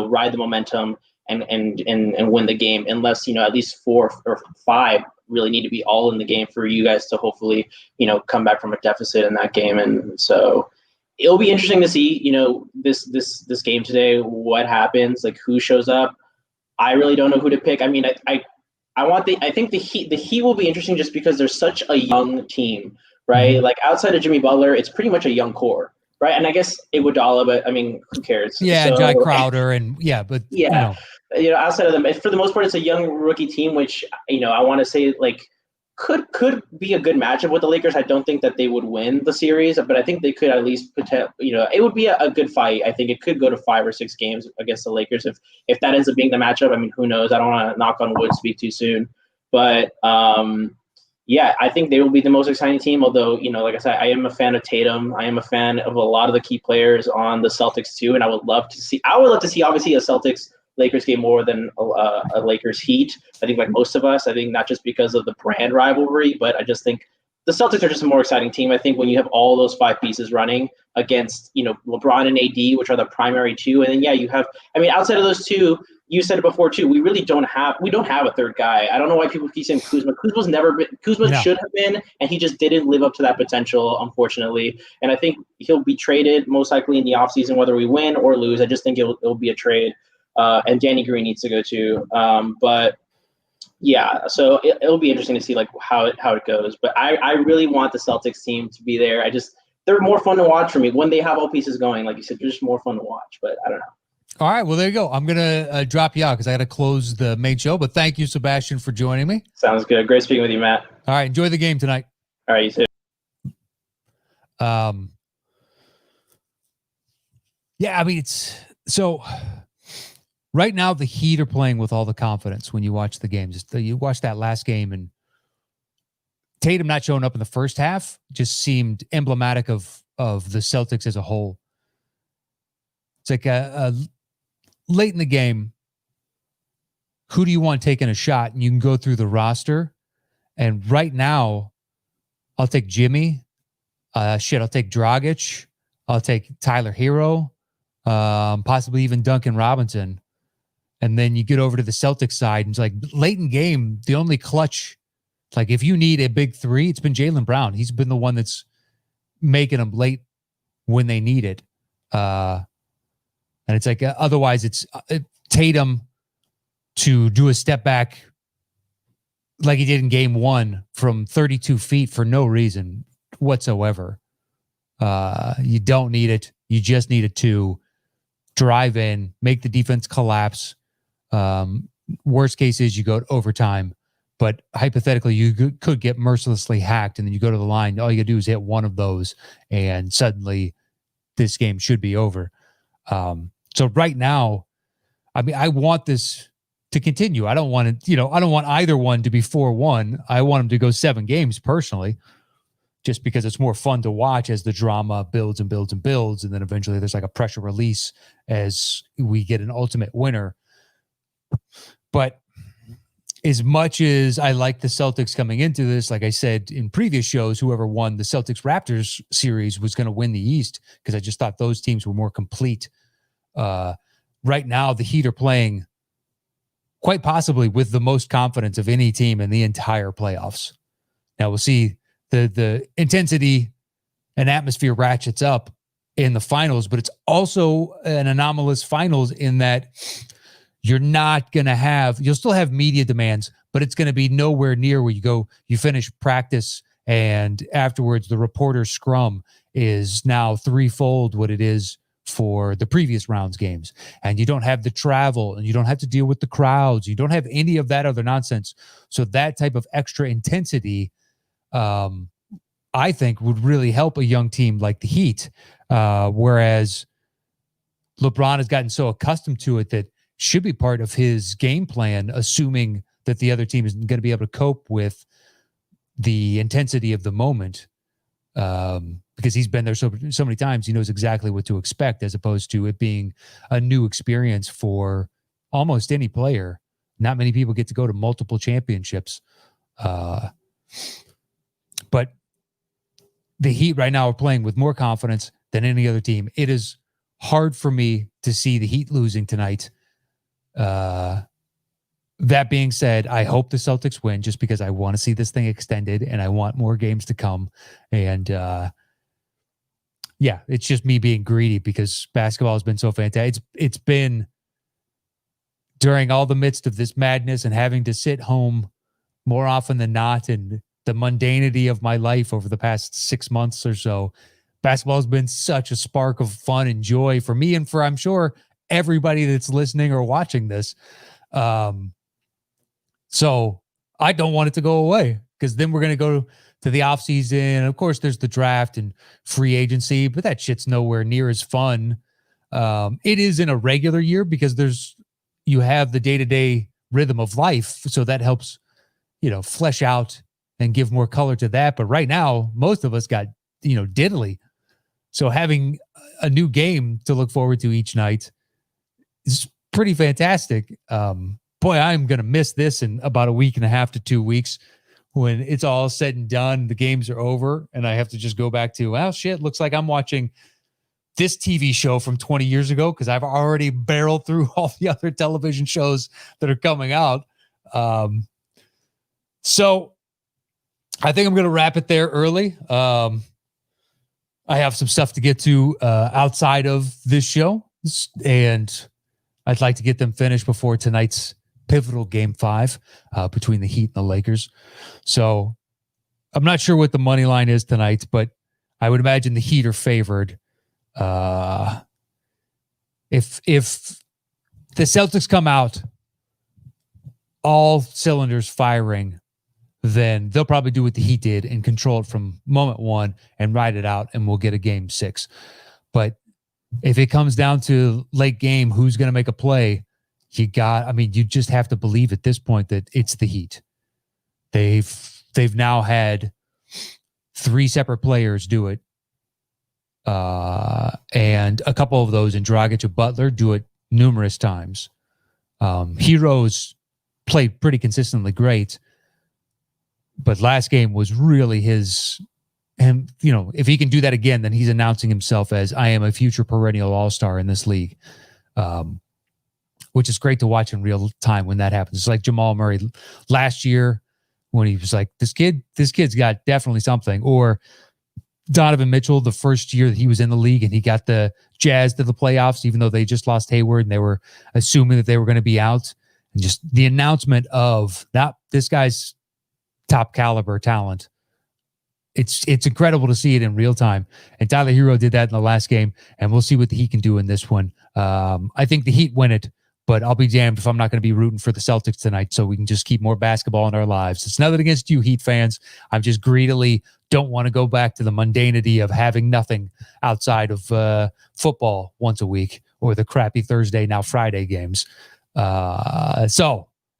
ride the momentum and win the game, unless at least 4 or 5 really need to be all in the game for you guys to hopefully come back from a deficit in that game. And so it'll be interesting to see, this game today, what happens, like who shows up. I really don't know who to pick. I mean, I think the Heat will be interesting just because they're such a young team, right? Like outside of Jimmy Butler, it's pretty much a young core, right? And I guess Iguodala, but I mean, who cares? Yeah, so, Jai Crowder, and outside of them, for the most part, it's a young rookie team, which I want to say like could be a good matchup with the Lakers. I don't think that they would win the series, but I think they could at least it would be a good fight. I think it could go to 5 or 6 games against the Lakers if that ends up being the matchup. I mean, who knows? I don't want to knock on wood, speak too soon, but I think they will be the most exciting team. Although, like I said, I am a fan of Tatum. I am a fan of a lot of the key players on the Celtics too, and I would love to see obviously a Celtics Lakers game more than a Lakers Heat. I think like most of us, I think not just because of the brand rivalry, but I just think the Celtics are just a more exciting team. I think when you have all those 5 pieces running against, LeBron and AD, which are the primary two. And then, you have, I mean, outside of those two, you said it before too, we don't have a third guy. I don't know why people keep saying Kuzma. Kuzma should have been, and he just didn't live up to that potential, unfortunately. And I think he'll be traded most likely in the offseason, whether we win or lose. I just think it'll be a trade. And Danny Green needs to go too. But yeah, so it'll be interesting to see like how it goes. But I really want the Celtics team to be there. They're more fun to watch for me when they have all pieces going. Like you said, they're just more fun to watch. But I don't know. All right, well there you go. I'm gonna drop you out because I got to close the main show. But thank you, Sebastian, for joining me. Sounds good. Great speaking with you, Matt. All right, enjoy the game tonight. All right, you too. Yeah, I mean it's so. Right now, the Heat are playing with all the confidence when you watch the games. You watch that last game, and Tatum not showing up in the first half just seemed emblematic of the Celtics as a whole. It's like late in the game, who do you want taking a shot? And you can go through the roster. And right now, I'll take Jimmy. I'll take Dragic. I'll take Tyler Hero. Possibly even Duncan Robinson. And then you get over to the Celtics side, and it's like late in game, the only clutch, like if you need a big 3, it's been Jaylen Brown. He's been the one that's making them late when they need it. And it's like otherwise it's Tatum to do a step back like he did in game 1 from 32 feet for no reason whatsoever. You don't need it. You just need it to drive in, make the defense collapse. Worst case is you go to overtime, but hypothetically you could get mercilessly hacked, and then you go to the line. All you gotta do is hit one of those, and suddenly this game should be over. So right now, I mean, I want this to continue. I don't want it, I don't want either one to be 4-1. I want them to go 7 games personally, just because it's more fun to watch as the drama builds and builds and builds. And then eventually there's like a pressure release as we get an ultimate winner. But as much as I like the Celtics coming into this, like I said in previous shows, whoever won the Celtics Raptors series was going to win the East because I just thought those teams were more complete. Right now, the Heat are playing quite possibly with the most confidence of any team in the entire playoffs. Now we'll see the intensity and atmosphere ratchets up in the finals, but it's also an anomalous finals in that you're not going to have, you'll still have media demands, but it's going to be nowhere near where you finish practice and afterwards the reporter scrum is now threefold what it is for the previous rounds games. And you don't have the travel and you don't have to deal with the crowds. You don't have any of that other nonsense. So that type of extra intensity, I think would really help a young team like the Heat. Whereas LeBron has gotten so accustomed to it that should be part of his game plan, assuming that the other team is going to be able to cope with the intensity of the moment. Because he's been there so many times, he knows exactly what to expect, as opposed to it being a new experience for almost any player. Not many people get to go to multiple championships. But the Heat right now are playing with more confidence than any other team. It is hard for me to see the Heat losing tonight. That being said, I hope the Celtics win just because I want to see this thing extended and I want more games to come. And yeah, it's just me being greedy because basketball has been so fantastic. It's been during all the midst of this madness and having to sit home more often than not and the mundanity of my life over the past 6 months or so. Basketball has been such a spark of fun and joy for me and for, I'm sure, everybody that's listening or watching this. So I don't want it to go away because then we're going to go to the off season. Of course, there's the draft and free agency, but that shit's nowhere near as fun. It is in a regular year because you have the day-to-day rhythm of life. So that helps, flesh out and give more color to that. But right now, most of us got, diddly. So having a new game to look forward to each night is pretty fantastic. Boy, I'm going to miss this in about a week and a half to 2 weeks when it's all said and done. The games are over and I have to just go back to, well, shit, looks like I'm watching this TV show from 20 years ago because I've already barreled through all the other television shows that are coming out. So I think I'm going to wrap it there early. I have some stuff to get to outside of this show, and I'd like to get them finished before tonight's pivotal Game 5 between the Heat and the Lakers. So I'm not sure what the money line is tonight, but I would imagine the Heat are favored. If the Celtics come out all cylinders firing, then they'll probably do what the Heat did and control it from moment one and ride it out, and we'll get a Game 6. But if it comes down to late game, who's going to make a play? You just have to believe at this point that it's the Heat. They've now had 3 separate players do it. And a couple of those in Dragic and Butler do it numerous times. Heroes played pretty consistently great, but last game was really his. And, if he can do that again, then he's announcing himself as, I am a future perennial all-star in this league, which is great to watch in real time when that happens. It's like Jamal Murray last year when he was like, this kid's got definitely something. Or Donovan Mitchell, the first year that he was in the league and he got the Jazz to the playoffs, even though they just lost Hayward and they were assuming that they were going to be out. And just the announcement of that, this guy's top caliber talent. It's incredible to see it in real time. And Tyler Hero did that in the last game, and we'll see what the Heat can do in this one. I think the Heat win it, but I'll be damned if I'm not going to be rooting for the Celtics tonight so we can just keep more basketball in our lives. It's nothing against you, Heat fans. I'm just greedily don't want to go back to the mundanity of having nothing outside of football once a week or the crappy Thursday, now Friday games. And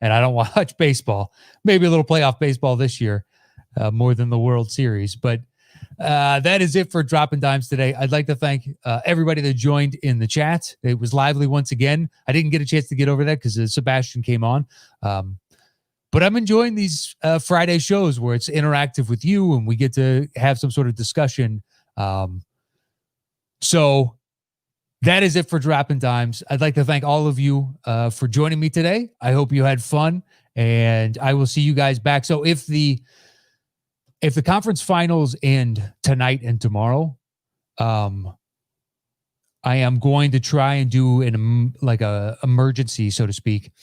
I don't watch baseball. Maybe a little playoff baseball this year. More than the World Series. But that is it for Dropping Dimes today. I'd like to thank everybody that joined in the chat. It was lively once again. I didn't get a chance to get over that because Sebastian came on. But But I'm enjoying these Friday shows where it's interactive with you and we get to have some sort of discussion. So that is it for Dropping Dimes. I'd like to thank all of you for joining me today. I hope you had fun, and I will see you guys back. So if the conference finals end tonight and tomorrow, I am going to try and do a emergency, so to speak,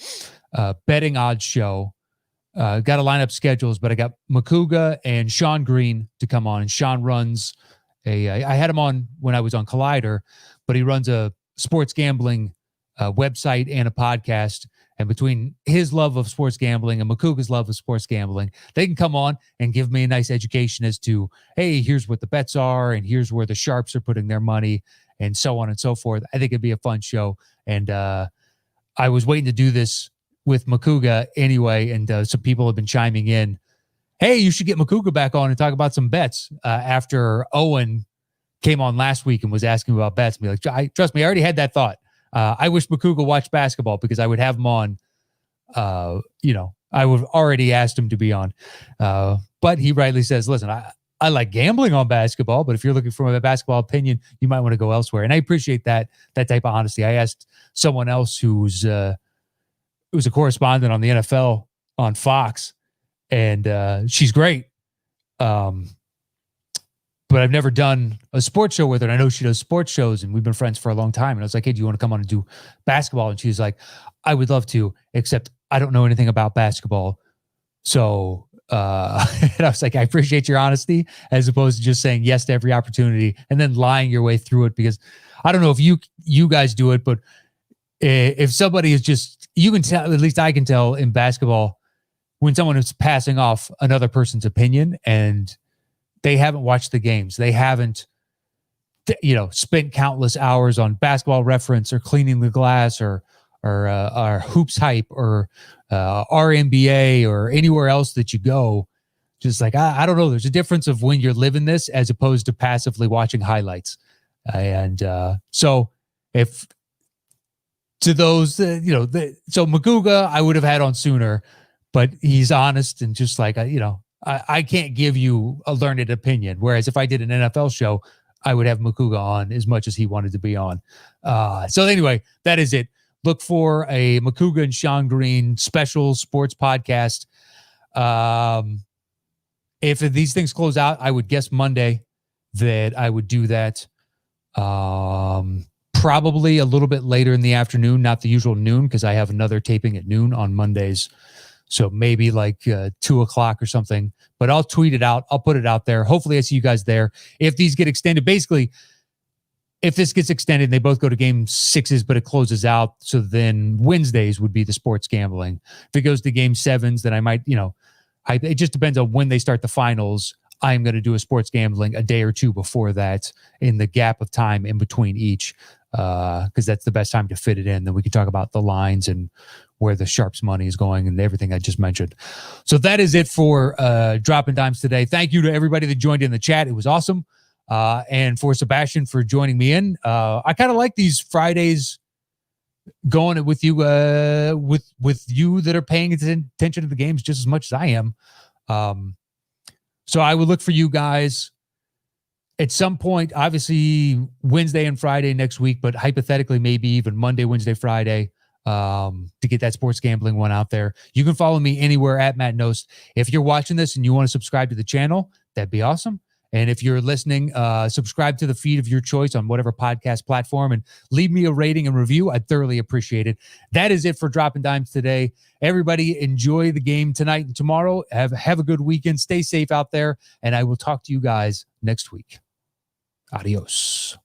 betting odds show. Got to line up schedules, but I got Makuga and Sean Green to come on. And Sean runs I had him on when I was on Collider, but he runs a sports gambling website and a podcast. And between his love of sports gambling and Makuga's love of sports gambling, they can come on and give me a nice education as to, hey, here's what the bets are, and here's where the sharps are putting their money, and so on and so forth. I think it'd be a fun show. And I was waiting to do this with Makuga anyway, and some people have been chiming in, hey, you should get Makuga back on and talk about some bets after Owen came on last week and was asking about bets. And be like, trust me, I already had that thought. I wish Makuga watched basketball because I would have him on. I would have already asked him to be on. But he rightly says, listen, I like gambling on basketball, but if you're looking for a basketball opinion, you might want to go elsewhere. And I appreciate that type of honesty. I asked someone else who's a correspondent on the NFL on Fox, and she's great. But I've never done a sports show with her. And I know she does sports shows, and we've been friends for a long time. And I was like, hey, do you want to come on and do basketball? And she's like, I would love to, except I don't know anything about basketball. So, and I was like, I appreciate your honesty, as opposed to just saying yes to every opportunity and then lying your way through it. Because I don't know if you guys do it, but if somebody is just, you can tell, at least I can tell in basketball, when someone is passing off another person's opinion and they haven't watched the games, they haven't, spent countless hours on Basketball Reference or Cleaning the Glass or Hoops Hype or RNBA or anywhere else that you go. Just like, I don't know. There's a difference of when you're living this as opposed to passively watching highlights. And so if to those, so Makuga, I would have had on sooner, but he's honest and just like, I can't give you a learned opinion. Whereas if I did an NFL show, I would have Makuga on as much as he wanted to be on. So anyway, that is it. Look for a Makuga and Sean Green special sports podcast. If these things close out, I would guess Monday that I would do that. Probably a little bit later in the afternoon, not the usual noon, because I have another taping at noon on Mondays. So maybe like 2:00 or something, but I'll tweet it out. I'll put it out there. Hopefully I see you guys there. If these get extended, basically, if this gets extended, they both go to game 6s, but it closes out. So then Wednesdays would be the sports gambling. If it goes to game 7s, then I might, it just depends on when they start the finals. I'm going to do a sports gambling a day or two before that in the gap of time in between each, because that's the best time to fit it in. Then we can talk about the lines and where the sharps money is going and everything I just mentioned. So that is it for Dropping Dimes today. Thank you to everybody that joined in the chat. It was awesome. And for Sebastian for joining me in. I kind of like these Fridays going with you, with you that are paying attention to the games just as much as I am. So I would look for you guys at some point, obviously Wednesday and Friday next week, but hypothetically maybe even Monday, Wednesday, Friday, to get that sports gambling one out there. You can follow me anywhere at Matt Knost. If you're watching this and you want to subscribe to the channel, that'd be awesome. And if you're listening, subscribe to the feed of your choice on whatever podcast platform and leave me a rating and review. I'd thoroughly appreciate it. That is it for Dropping Dimes today. Everybody enjoy the game tonight and tomorrow. Have a good weekend. Stay safe out there. And I will talk to you guys next week. Adios.